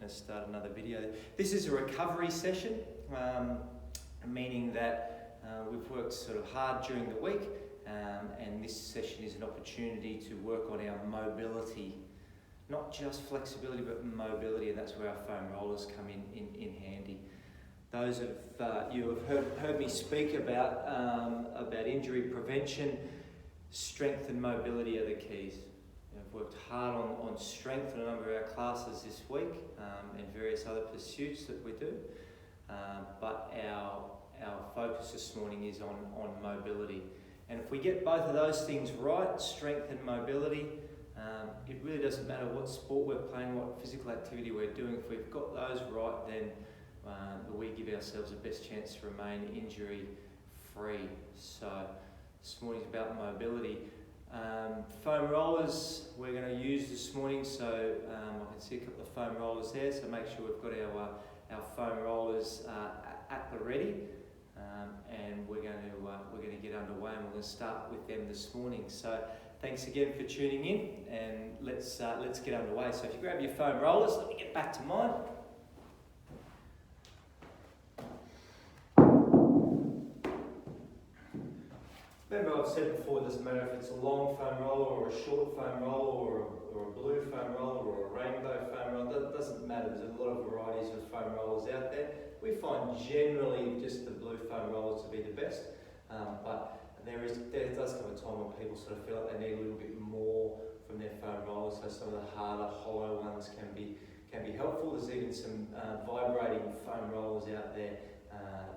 going to start another video. This is a recovery session, meaning that we've worked sort of hard during the week, and this session is an opportunity to work on our mobility. Not just flexibility, but mobility, and that's where our foam rollers come in handy. Those of you have heard me speak about injury prevention. Strength and mobility are the keys. I've worked hard on strength in a number of our classes this week, and various other pursuits that we do. But our focus this morning is on mobility. And if we get both of those things right, strength and mobility, it really doesn't matter what sport we're playing, what physical activity we're doing. If we've got those right, then we give ourselves the best chance to remain injury-free. So this morning's about mobility. Foam rollers we're going to use this morning, so I can see a couple of foam rollers there, so make sure we've got our foam rollers at the ready, and we're going to get underway, and we're going to start with them this morning. So thanks again for tuning in, and let's get underway. So if you grab your foam rollers, let me get back to mine. Remember, I've said before, it doesn't matter if it's a long foam roller or a short foam roller or a blue foam roller or a rainbow foam roller. It doesn't matter. There's a lot of varieties of foam rollers out there. We find generally just the blue foam rollers to be the best, but there does come a time when people sort of feel like they need a little bit more from their foam rollers. So some of the harder, hollow ones can be helpful. There's even some vibrating foam rollers out there,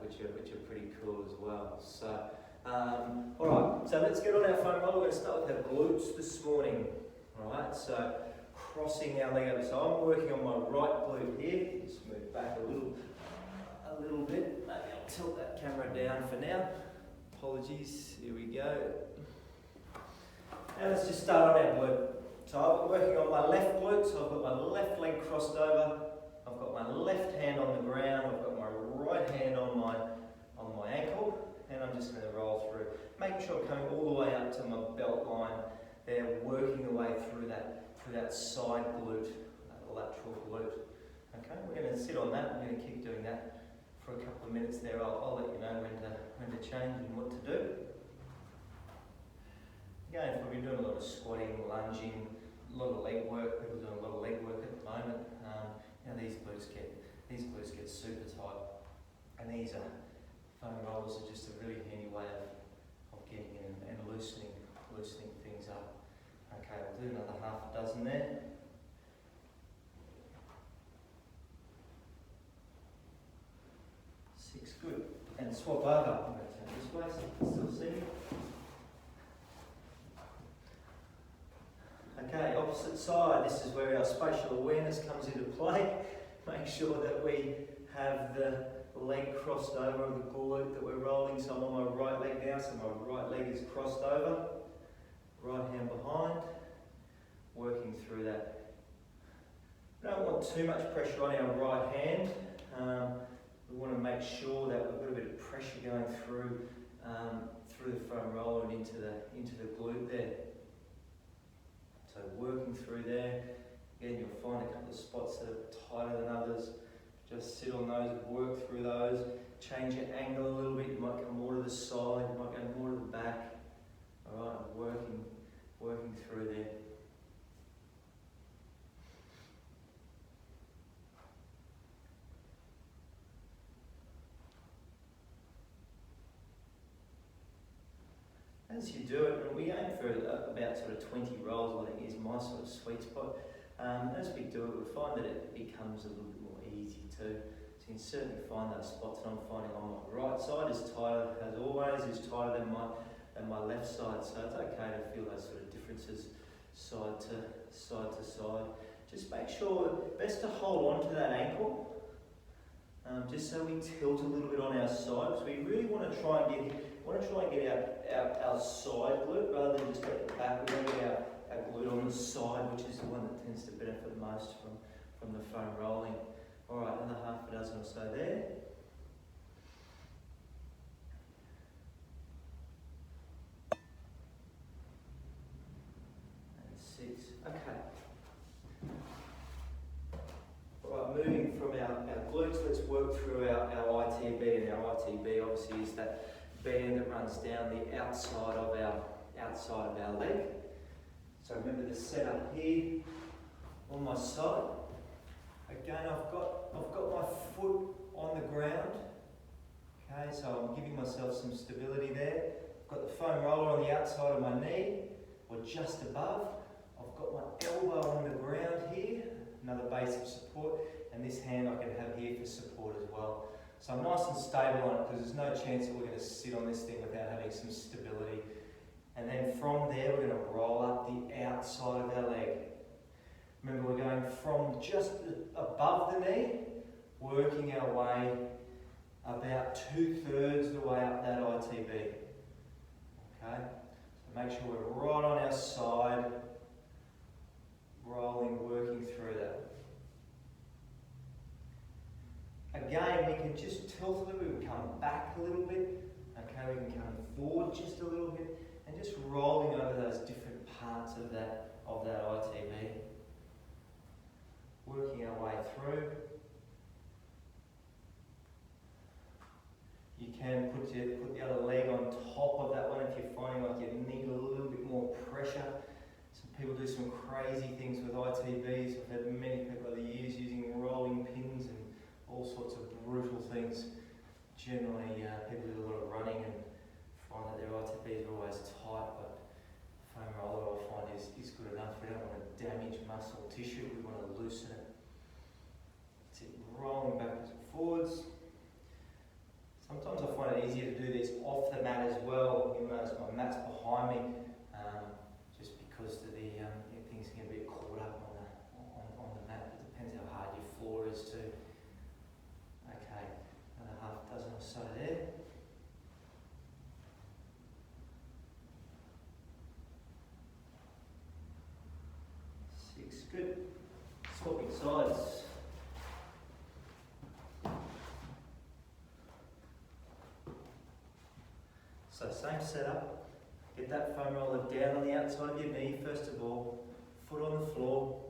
which are pretty cool as well. So. Alright, so let's get on our foam roller. We're going to start with our glutes this morning. Alright, so crossing our leg over. So I'm working on my right glute here. Just move back a little bit. Maybe I'll tilt that camera down for now. Apologies, here we go. Now let's just start on our glute. So I'm working on my left glute, so I've got my left leg crossed over. I've got my left hand on the ground. I've got my right hand on my ankle. And I'm just going to roll through, making sure I'm coming all the way up to my belt line there, working the way through that side glute, that lateral glute. Okay, we're going to sit on that. We're going to keep doing that for a couple of minutes there. I'll let you know when to change and what to do. Again, if we've been doing a lot of squatting, lunging, a lot of leg work. People doing a lot of leg work at the moment. These glutes get super tight, and these foam rollers are just a really handy way of getting in and loosening things up. Okay, we'll do another half a dozen there. Six, good. And swap over. I'm going to turn this way so you can still see me. Okay, opposite side. This is where our spatial awareness comes into play. Make sure that we have the leg crossed over the glute that we're rolling. So I'm on my right leg now, so my right leg is crossed over. Right hand behind, working through that. We don't want too much pressure on our right hand. We want to make sure that we've got a bit of pressure going through the foam roller and into the glute there. So working through there. Again, you'll find a couple of spots that are tighter than others. Just sit on those, work through those, change your angle a little bit. You might come more to the side, you might go more to the back. Alright, working through there. As you do it, and we aim for about sort of 20 rolls, I think is my sort of sweet spot. As we do it, we find that it becomes a little bit more easy too. So you can certainly find those spots, and I'm finding on my right side is tighter, as always, is tighter than my left side. So it's okay to feel those sort of differences side to side. Just make sure, best to hold on to that ankle, just so we tilt a little bit on our side. So we really want to try and get our side glute rather than just at the back. We want to get our glute on the side, which is the one that tends to benefit most from the foam rolling. Alright, another half a dozen or so there. And 6. Okay. Alright, glutes, let's work through our ITB, and our ITB obviously is that band that runs down the outside of our leg. So remember the setup here on my side. Again, I've got my foot on the ground. Okay, so I'm giving myself some stability there. I've got the foam roller on the outside of my knee, or just above. I've got my elbow on the ground here, another base of support, and this hand I can have here for support as well. So I'm nice and stable on it, because there's no chance that we're going to sit on this thing without having some stability. And then from there, we're going to roll up the outside of our leg. Remember, we're going from just above the knee, working our way about 2/3 the way up that ITB. Okay? So make sure we're right on our side, rolling, working through that. Again, we can just tilt a little bit, we can come back a little bit. Okay, we can come forward just a little bit, and just rolling over those different parts of that ITB. Working our way through. You can put the other leg on top of that one if you're finding like you need a little bit more pressure. Some people do some crazy things with ITBs. I've had many people over the years using rolling pins and all sorts of brutal things. Generally, people do a lot of running and find that their ITBs are always tight, but foam roller I find is good enough. We don't want to damage muscle tissue, we want to loosen it. That's it, rolling backwards and forwards. Sometimes I find it easier to do this off the mat as well. You'll notice my mat's behind me, just because things can get a bit caught up on the mat. It depends how hard your floor is too. Okay, another half dozen or so there. Good. Swapping sides. So same setup. Get that foam roller down on the outside of your knee first of all. Foot on the floor.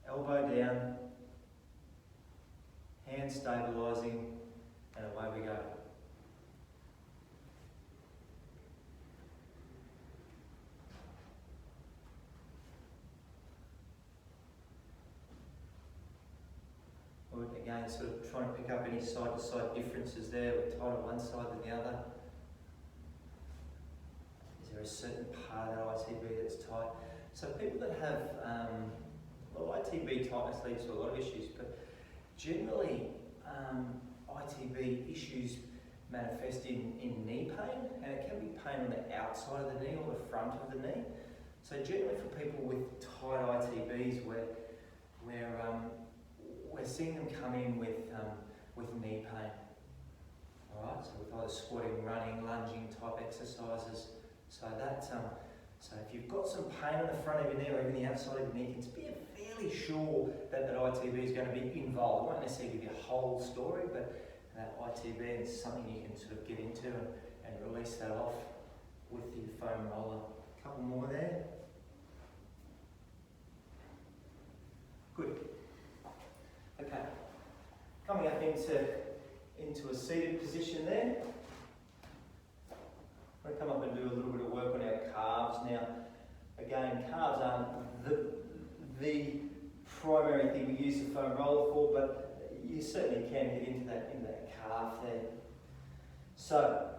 Elbow down. Hand stabilising. And away we go. Again, sort of trying to pick up any side-to-side differences there. We're tighter one side than the other. Is there a certain part of that ITB that's tight? So people that have, ITB tightness leads to a lot of issues, but generally ITB issues manifest in knee pain, and it can be pain on the outside of the knee or the front of the knee. So generally for people with tight ITBs, we're seeing them come in with knee pain. Alright, so with either squatting, running, lunging type exercises. So so if you've got some pain on the front of your knee or even the outside of your knee, you can be fairly sure that ITB is going to be involved. I won't necessarily give you a whole story, but that ITB is something you can sort of get into and release that off with the foam roller. A couple more there. Good. Okay, coming up into a seated position there. I'm going to come up and do a little bit of work on our calves now. Again, calves aren't the primary thing we use the foam roller for, but you certainly can get into that calf there. So,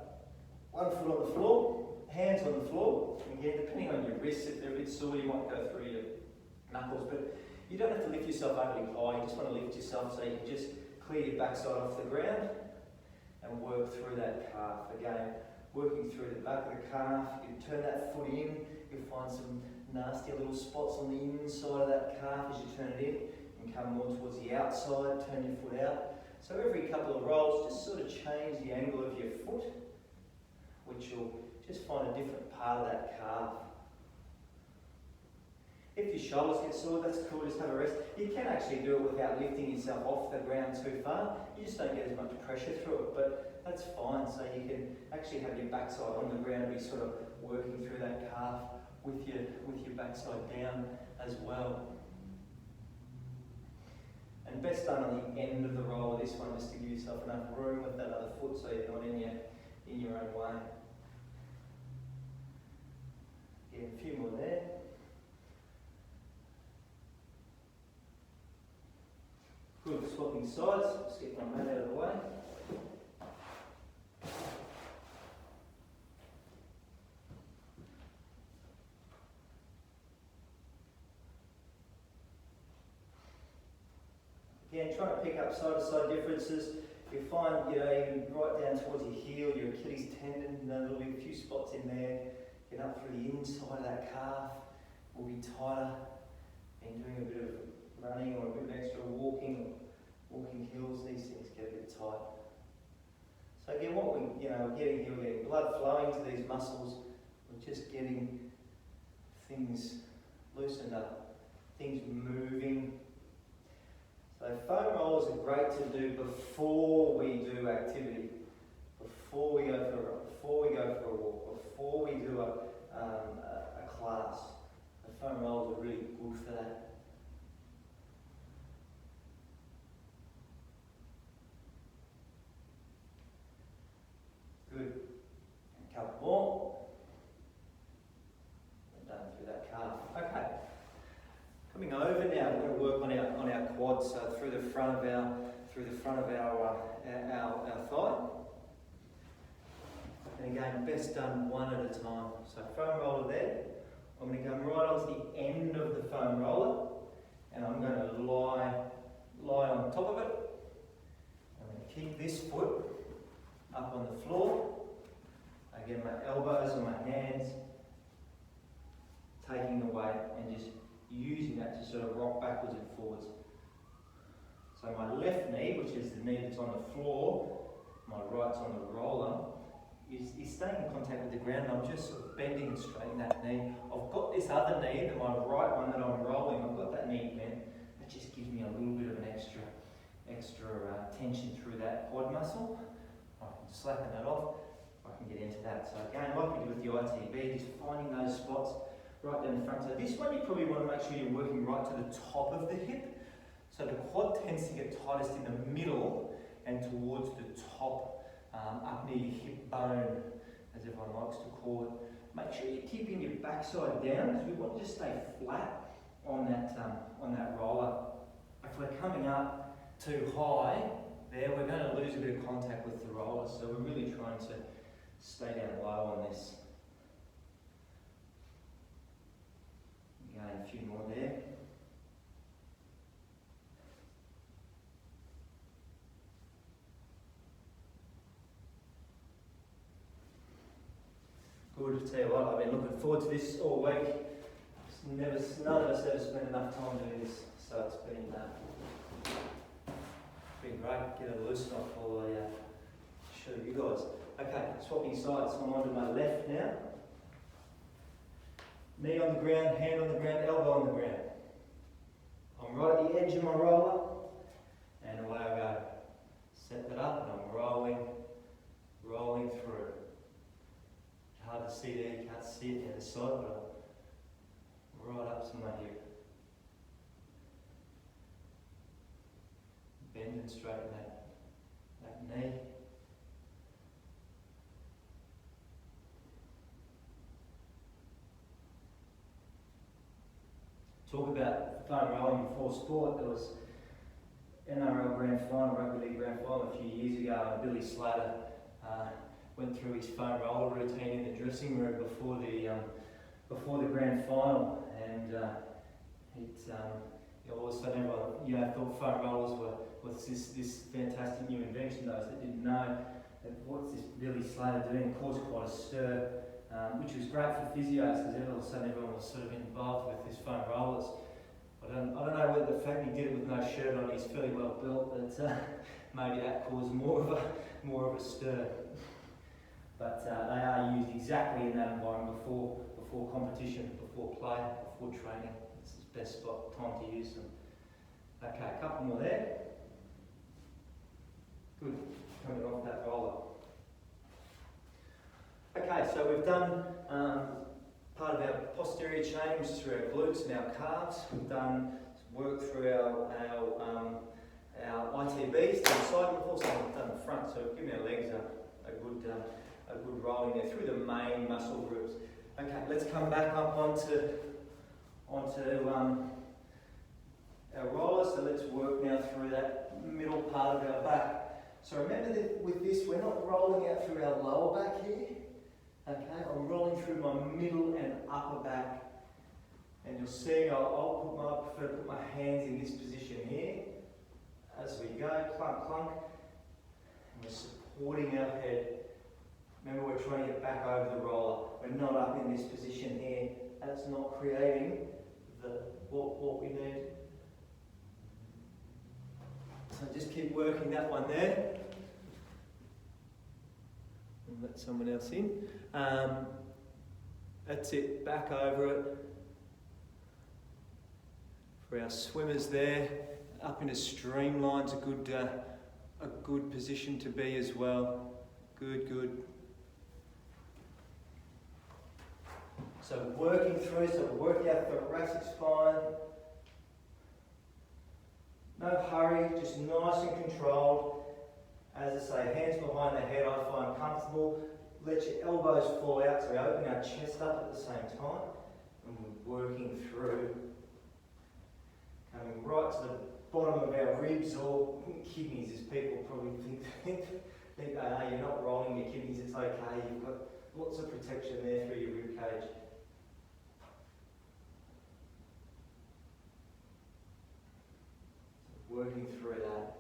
one foot on the floor, hands on the floor. Again, depending on your wrists, if they're a bit sore, you might go through your knuckles, but you don't have to lift yourself overly high, you just want to lift yourself so you can just clear your backside off the ground and work through that calf. Again, working through the back of the calf, you can turn that foot in, you'll find some nasty little spots on the inside of that calf as you turn it in. You can come more towards the outside, turn your foot out. So every couple of rolls, just sort of change the angle of your foot, which you'll just find a different part of that calf. If your shoulders get sore, that's cool, just have a rest. You can actually do it without lifting yourself off the ground too far. You just don't get as much pressure through it, but that's fine. So you can actually have your backside on the ground and be sort of working through that calf with your backside down as well. And And best done on the end of the roller, this one, just to give yourself enough room with that other foot so you're not in your own way. Again, a few more there. Good, swapping sides. Just get my mat out of the way. Again, trying to pick up side-to-side differences. You find, even right down towards your heel, your Achilles tendon, there'll be a few spots in there. Get up through the inside of that calf, will be tighter. And doing a bit of running or a bit of extra walking hills, these things get a bit tight. So again, what we're getting here, we're getting blood flowing to these muscles. We're just getting things loosened up, things moving. So foam rollers are great to do before we do activity, before we go for a run, before we go for a walk, before we do a class. The foam rollers are really good for that. Good. A couple more. We're done through that calf. Okay. Coming over now, we're going to work on our quads, so through the front of our thigh. And again, best done one at a time. So foam roller there. I'm going to come right onto the end of the foam roller, and I'm going to lie on top of it. I'm going to keep this foot up on the floor. Again, my elbows and my hands taking the weight and just using that to sort of rock backwards and forwards. So my left knee, which is the knee that's on the floor, my right's on the roller, is staying in contact with the ground, and I'm just sort of bending and straightening that knee. I've got this other knee, my right one that I'm rolling, I've got that knee bent. That just gives me a little bit of an extra tension through that quad muscle. I can slacken that off, I can get into that. So again, like we do with the ITB, just finding those spots right down the front. So this one you probably want to make sure you're working right to the top of the hip. So the quad tends to get tightest in the middle and towards the top, up near your hip bone, as everyone likes to call it. Make sure you're keeping your backside down, because we want to just stay flat on that roller. If we're coming up too high there, we're going to lose a bit of contact with the roller. So we're really trying to stay down low on this. Again, a few more there. Good, I tell you what, I've been looking forward to this all week. None of us ever spent enough time doing this, so it's been great. Get it loosened off while I show you guys. Okay, swapping sides. I'm onto my left now. Knee on the ground, hand on the ground, elbow on the ground. I'm right at the edge of my roller, and away I go. Set that up, and I'm rolling through. Hard to see there, you can't see it the other side, but I'm right up to my hip. Bend and straighten that knee. Talk about foam rolling before sport. There was NRL Grand Final, Rugby League Grand Final a few years ago, and Billy Slater went through his foam roller routine in the dressing room before the grand final, and all of a sudden everyone thought foam rollers were this fantastic new invention. Those that didn't know, what's this Billy Slater doing, caused quite a stir, which was great for physios, because all of a sudden everyone was sort of involved with his foam rollers. I don't know whether the fact he did it with no shirt on, he's fairly well built, but maybe that caused more of a stir. But they are used exactly in that environment before competition, before play, before training. It's the best time to use them. Okay, a couple more there. Good, coming off that roller. Okay, so we've done part of our posterior chain, which is through our glutes and our calves. We've done work through our ITBs to the side. We've also done the front, so giving our legs a good roll in there through the main muscle groups. Okay, let's come back up onto our roller. So let's work now through that middle part of our back. So remember that with this, we're not rolling out through our lower back here. Okay, I'm rolling through my middle and upper back. And you'll see I prefer to put my hands in this position here. As we go, clunk, clunk. And we're supporting our head. Remember, we're trying to get back over the roller. We're not up in this position here. That's not creating what we need. So just keep working that one there. And let someone else in. That's it, back over it. For our swimmers there, up in a streamline's a good position to be as well. Good, good. So working through, so work out the thoracic spine. No hurry, just nice and controlled. As I say, hands behind the head I find comfortable. Let your elbows fall out so we open our chest up at the same time. And we're working through. Coming right to the bottom of our ribs or kidneys, as people probably think you're not rolling your kidneys, it's okay. You've got lots of protection there through your rib cage. Working through that.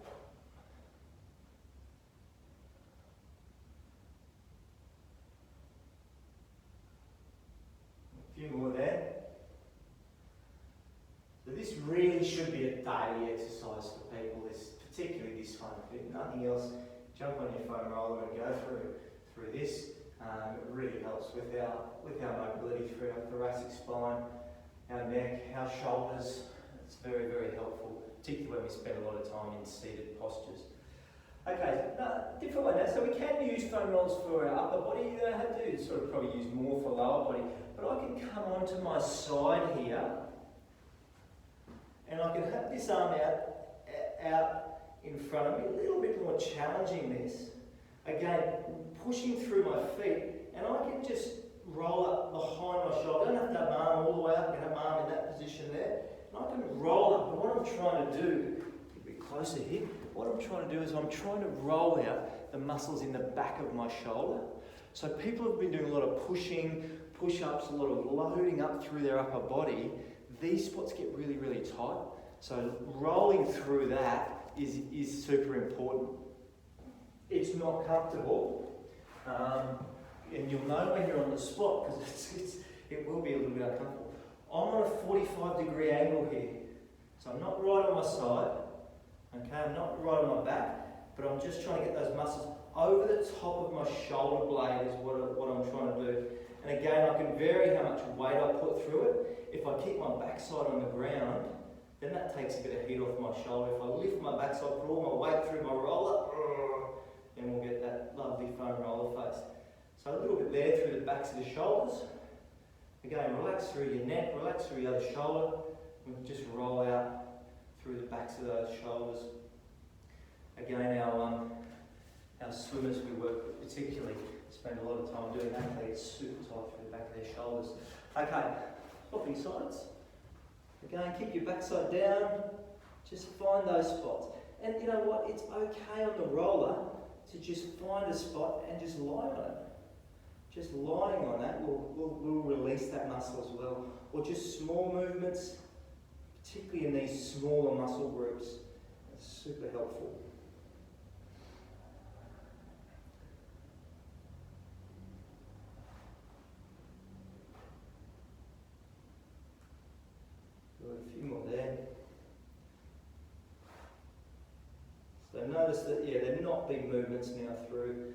A few more there. So this really should be a daily exercise for people, particularly this one. If nothing else, jump on your foam roller and go through this. It really helps with our mobility through our thoracic spine, our neck, our shoulders. It's very, very helpful, particularly when we spend a lot of time in seated postures. Okay, different one now. So we can use foam rollers for our upper body. You don't have to sort of probably use more for lower body. But I can come onto my side here, and I can have this arm out in front of me, a little bit more challenging this. Again, pushing through my feet, and I can just roll up behind my shoulder. I don't have to have my arm all the way up. I can have my arm in that position there. And I can roll up, but what I'm trying to do, a bit closer here, what I'm trying to do is I'm trying to roll out the muscles in the back of my shoulder. So people have been doing a lot of pushing, push-ups, a lot of loading up through their upper body. These spots get really, really tight. So rolling through that is super important. It's not comfortable, and you'll know when you're on the spot because it will be a little bit uncomfortable. I'm on a 45-degree angle here, so I'm not right on my side, okay, I'm not right on my back, but I'm just trying to get those muscles over the top of my shoulder blade is what I'm trying to do. And again, I can vary how much weight I put through it. If I keep my backside on the ground, then that takes a bit of heat off my shoulder. If I lift my backside, put all my weight through my roller, then we'll get that lovely foam roller face. So a little bit there through the backs of the shoulders. Again, relax through your neck, relax through the other shoulder, and just roll out through the backs of those shoulders. Again, our swimmers we work with particularly spend a lot of time doing that. They get super tight through the back of their shoulders. Okay, swapping sides. Again, keep your backside down. Just find those spots. And you know what? It's okay on the roller to just find a spot and just lie on it. Just lying on that will release that muscle as well. Or just small movements, particularly in these smaller muscle groups. It's super helpful. Got a few more there. So notice that they're not big movements now through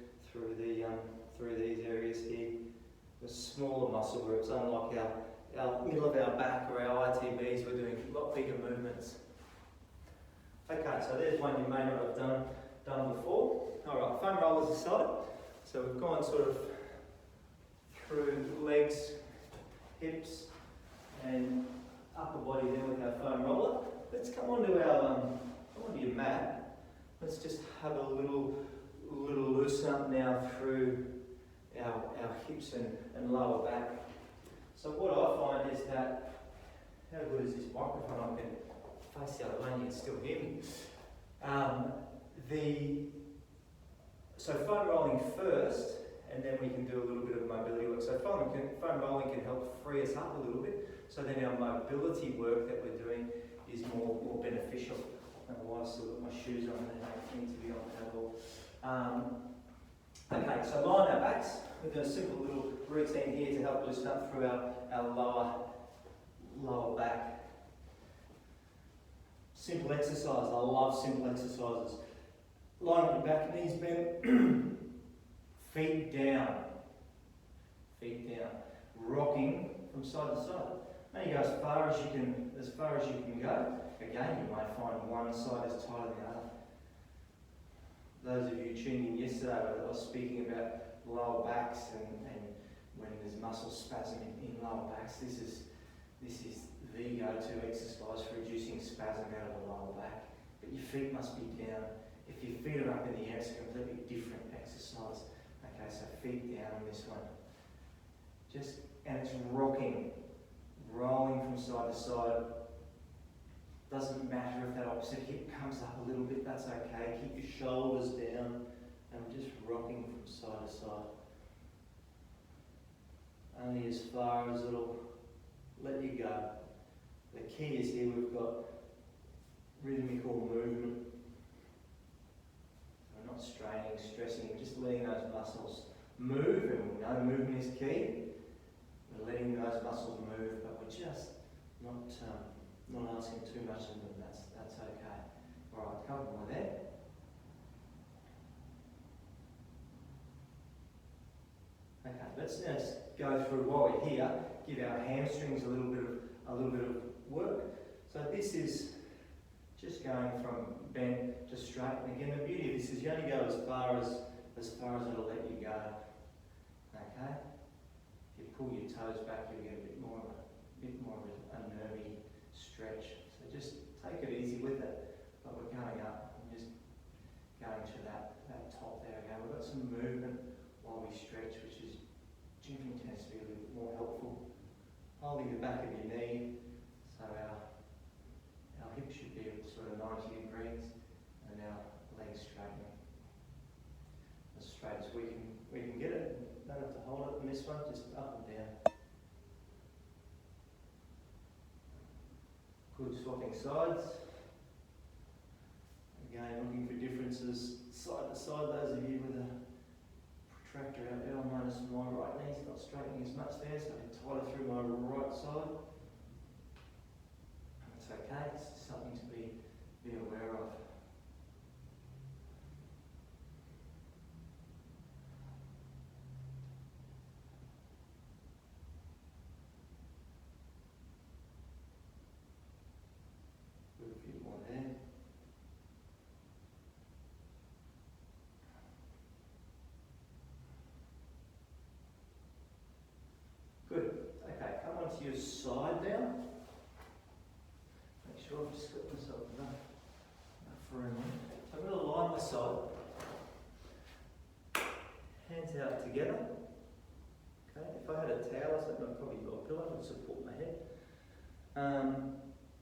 these areas here. The smaller muscle groups, unlike our middle of our back or our ITBs, we're doing a lot bigger movements. Okay, so there's one you may not have done before. Alright, foam rollers aside. So we've gone sort of through legs, hips, and upper body there with our foam roller. Let's come onto your mat. let's just have a little loosen up now through our hips and lower back. So what I find is that, how good is this microphone? I can face the other way and you can still hear me. So foam rolling first, and then we can do a little bit of mobility work. So foam rolling can help free us up a little bit, so then our mobility work that we're doing is more beneficial. I've still got my shoes on, they don't need to be on at all. Okay, so lying our backs, we're doing a simple little routine here to help loosen up through our lower back. Simple exercise, I love simple exercises. Lying on your back, knees bent, feet down, rocking from side to side. Now you go as far as you can go. Again, you might find one side is tighter than the other. Those of you tuned in yesterday, I was speaking about lower backs and when there's muscle spasm in lower backs, this is the go-to exercise for reducing spasm out of the lower back. But your feet must be down. If your feet are up in the air, it's a completely different exercise. Okay, so feet down on this one. And it's rolling from side to side. Doesn't matter if that opposite hip comes up a little bit, that's okay. Keep your shoulders down and we're just rocking from side to side. Only as far as it'll let you go. The key is here we've got rhythmical movement. We're not straining, stressing, we're just letting those muscles move, and we know movement is key. We're letting those muscles move, but we're just not asking too much of them. That's okay. All right, couple more there. Okay, let's now just go through while we're here. Give our hamstrings a little bit of work. So this is just going from bent to straight. And again, the beauty of this is you only go as far as it'll let you go. Okay. If you pull your toes back, you'll get a bit more of a nervy stretch. So just take it easy with it. But we're going up. I'm just going to that top there again. We've got some movement while we stretch, which is generally tends to be a little bit more helpful. Holding the back of your knee, so our hips should be at sort of 90 degrees, and our legs straightening as straight as we can get it. Don't have to hold it in this one, just up and down. Good, swapping sides. Again, looking for differences side to side. Those of you with a protractor out there, I'll notice my right knee's not straightening as much there, so it's tighter through my right side. It's okay, it's just something to be aware of. Put a few more there. Good. Okay, come onto your side now. Make sure I've just got myself enough room. So I'm going to lie on my side. Hands out together. Okay, if I had a towel or something, I'd probably got a pillow to support my head.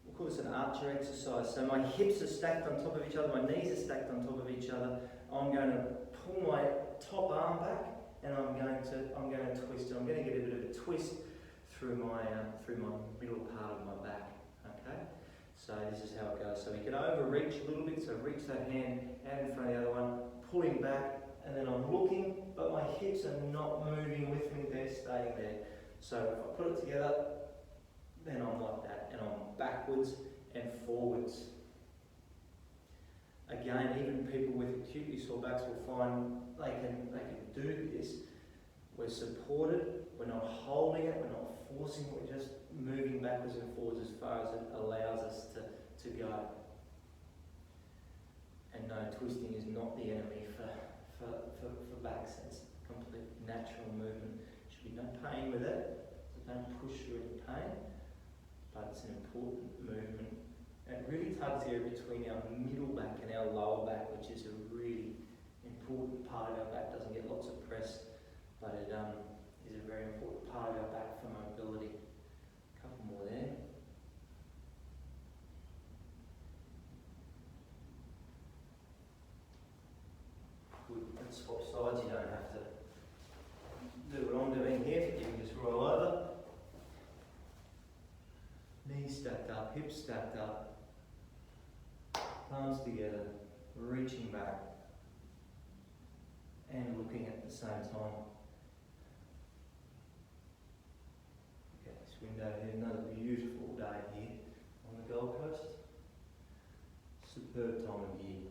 We'll call this an archer exercise. So my hips are stacked on top of each other, my knees are stacked on top of each other. I'm going to pull my top arm back, and I'm going to twist it. I'm going to get a bit of a twist through my middle part of my back. Okay, so this is how it goes. So we can overreach a little bit. So reach that hand out in front of the other one, pulling back, and then I'm looking, but my hips are not moving with me. They're staying there. So if I put it together, then I'm like that, and I'm backwards and forwards. Again, even people with acutely sore backs will find they can do this. We're supported, we're not holding it, we're not forcing it, we're just moving backwards and forwards as far as it allows us to go. And no, twisting is not the enemy for backs. It's complete natural movement. There should be no pain with it, so don't push through any pain, but it's an important movement. And it really tugs here between our middle back and our lower back, which is a really important part of our back. Doesn't get lots of press, but it is a very important part of our back for mobility. A couple more there. Good. And swap sides. You don't have to do what I'm doing here. You can just roll over. Knees stacked up, hips stacked up, palms together, reaching back and looking at the same time. Okay, this window here, another beautiful day here on the Gold Coast. Superb time of year.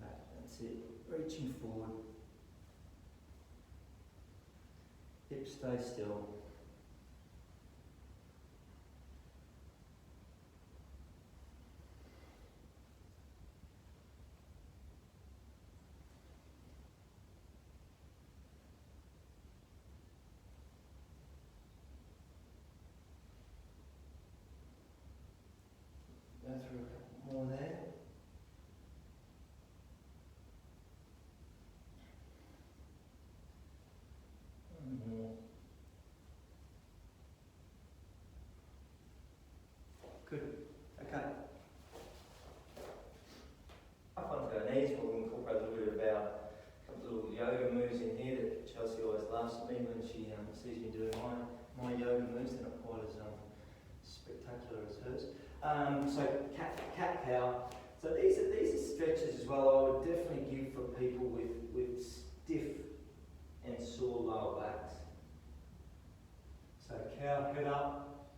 Back, that's it. Reaching forward. Hips stay still. Go through a couple more there. One more. Good. Okay. Up onto our knees, we'll incorporate a little bit of our little yoga moves in here that Chelsea always laughs at me when she sees me doing my yoga moves. They're not quite as spectacular as hers. So cat cow. So these are stretches as well. I would definitely give for people with stiff and sore lower backs. So cow, head up,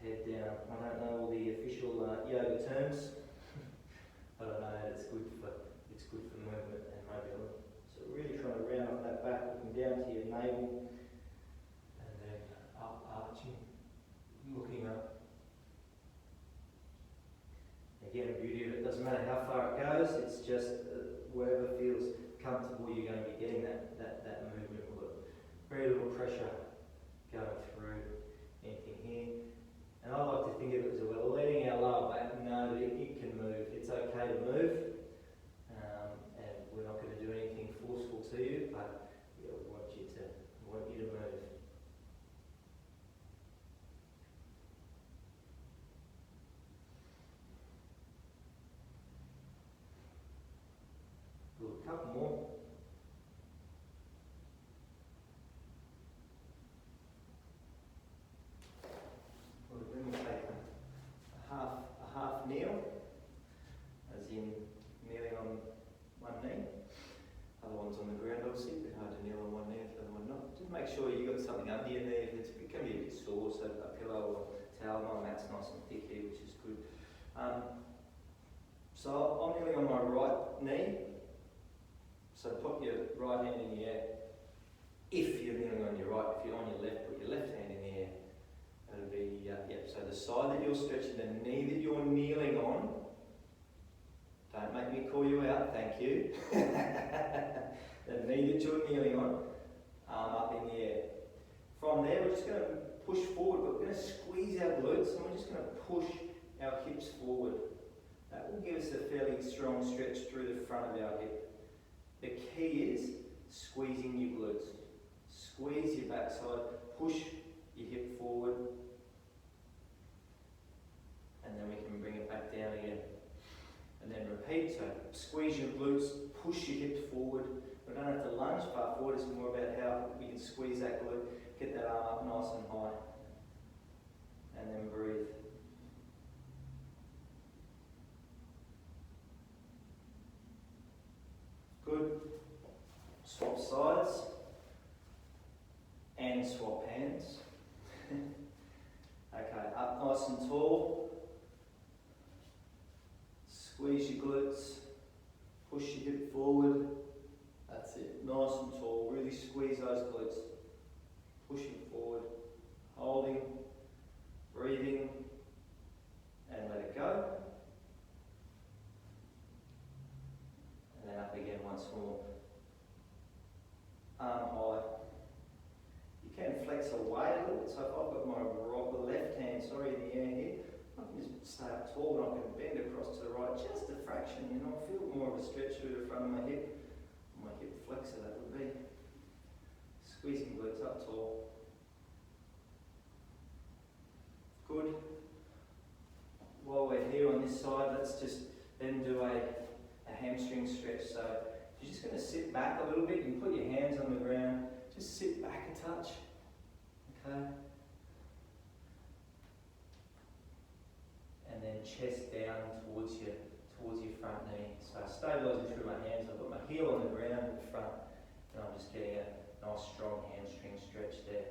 head down. I don't know all the official yoga terms, but I know that it's good for movement and mobility. So really trying to round up that back, looking down to your navel, and then up, arching, looking up. Again, the beauty of it doesn't matter how far it goes. It's just wherever feels comfortable, you're going to be getting that movement. Very little pressure going through anything here. And I like to think of it as we're letting our lower back know that it can move. It's okay to move, and we're not going to do anything forceful to you, but we want you to move. Good. A couple more. Then we take a half kneel, as in kneeling on one knee. Other one's on the ground, obviously. A bit hard to kneel on one knee if the other one not. Just make sure you've got something under your knee. It can be a bit sore, so a pillow or towel. My mat's nice and thick here, which is good. So I'm kneeling on my right knee. So put your right hand in the air. If you're kneeling on your right, if you're on your left, put your left hand in the air. That'll be, so the side that you're stretching, the knee that you're kneeling on, don't make me call you out, thank you. The knee that you're kneeling on, arm up in the air. From there, we're just going to push forward, but we're going to squeeze our glutes, and we're just going to push our hips forward. That will give us a fairly strong stretch through the front of our hip. The key is squeezing your glutes. Squeeze your backside, push your hip forward, and then we can bring it back down again. And then repeat, so squeeze your glutes, push your hips forward. We don't have to lunge far forward, it's more about how we can squeeze that glute, get that arm up nice and high. And then breathe. Good. Swap sides and swap hands. Okay, up nice and tall. Squeeze your glutes, push your hip forward. That's it, nice and tall. Really squeeze those glutes. Pushing forward, holding, breathing, and let it go. And then up again once more. Arm high. You can flex away a little bit, so if I've got my left hand, in the air here, I can just stay up just a fraction, you know. I feel more of a stretch through the front of my hip flexor, that would be. Squeezing glutes up tall. Good. While we're here on this side, let's just then do a hamstring stretch. So you're just going to sit back a little bit. You can put your hands on the ground. Just sit back a touch. Okay. And then chest down towards your front knee. So stabilising through my hands. I've got my heel on the ground in front, and I'm just getting a nice strong hamstring stretch there.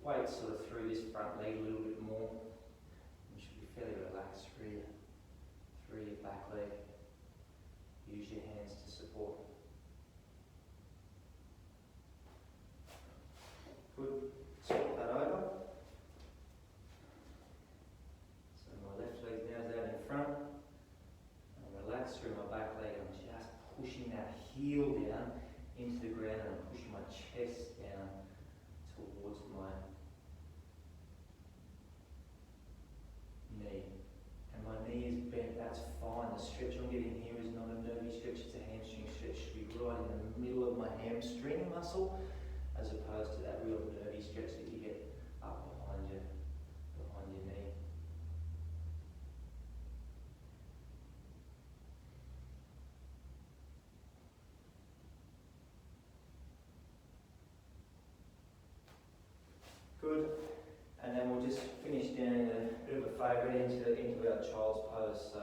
Weight sort of through this front leg a little bit more. You should be fairly relaxed through your back leg. Use your hands to support. Good. Swap that over. So my left leg now is out in front. I'm relaxed through my back leg. I'm just pushing that heel down into the ground, and I'm pushing my chest down towards my knee. And my knee is bent, that's fine. The stretch I'm getting here is not a nervy stretch, it's a hamstring stretch. It should be right in the middle of my hamstring muscle, as opposed to that real nervy stretch that you get up behind your knee. Good. And then we'll just finish down in a bit of a favourite into our child's pose. So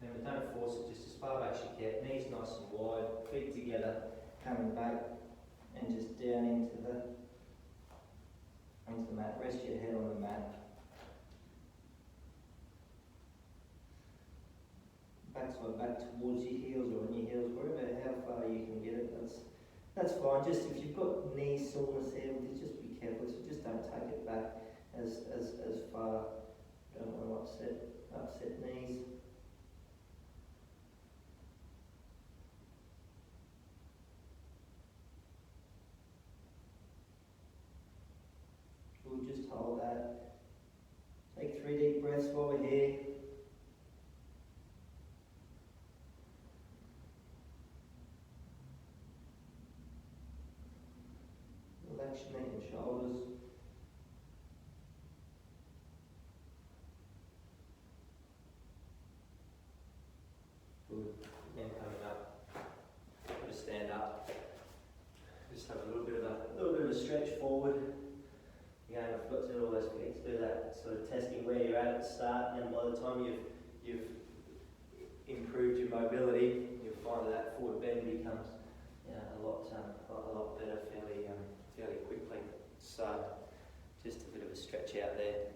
remember, don't force it, just as far back as you get. Knees nice and wide, feet together, coming back, and just down into the mat. Rest your head on the mat. Backside back towards your heels or on your heels, wherever how far you can get it. That's fine. Just if you've got knee soreness there, just be careful. So just don't take it back as far. Don't want to upset knees. We'll just hold that. Take 3 deep breaths while we're here. Relax your neck and shoulders. Good. Again, coming up. Just stand up. Just have a little bit of a stretch forward. Again, I forgot to do all those kicks. Do that sort of testing where you're at the start, and by the time you've improved your mobility, you'll find that forward bend becomes a lot better fairly quickly. So just a bit of a stretch out there.